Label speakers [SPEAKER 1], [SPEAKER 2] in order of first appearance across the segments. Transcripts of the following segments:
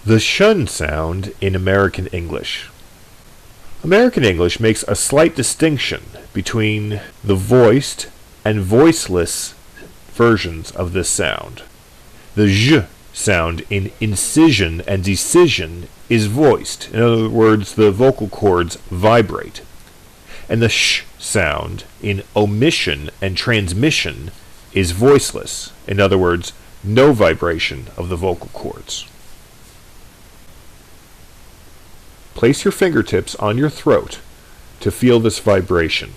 [SPEAKER 1] The shun sound in American English. American English makes a slight distinction between the voiced and voiceless versions of this sound. The zh sound in incision and decision is voiced. In other words, the vocal cords vibrate. And the sh sound in omission and transmission is voiceless. In other words, no vibration of the vocal cords. Place your fingertips on your throat to feel this vibration.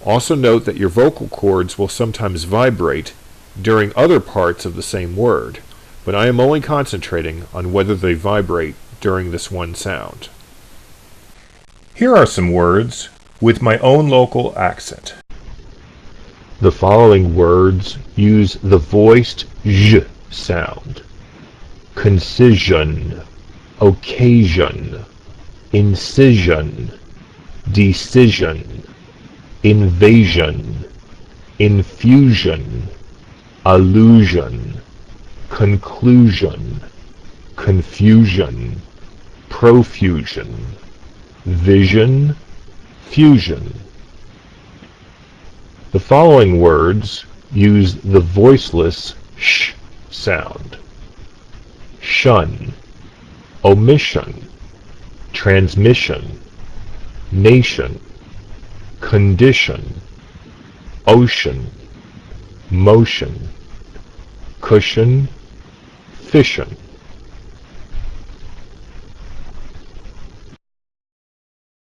[SPEAKER 1] Also note that your vocal cords will sometimes vibrate during other parts of the same word, but I am only concentrating on whether they vibrate during this one sound. Here are some words with my own local accent. The following words use the voiced zh sound. Concision, occasion, incision, decision, invasion, infusion, allusion, conclusion, confusion, profusion, vision, fusion. The following words use the voiceless sh sound. Shun, omission, transmission, nation, condition, ocean, motion, cushion, fission.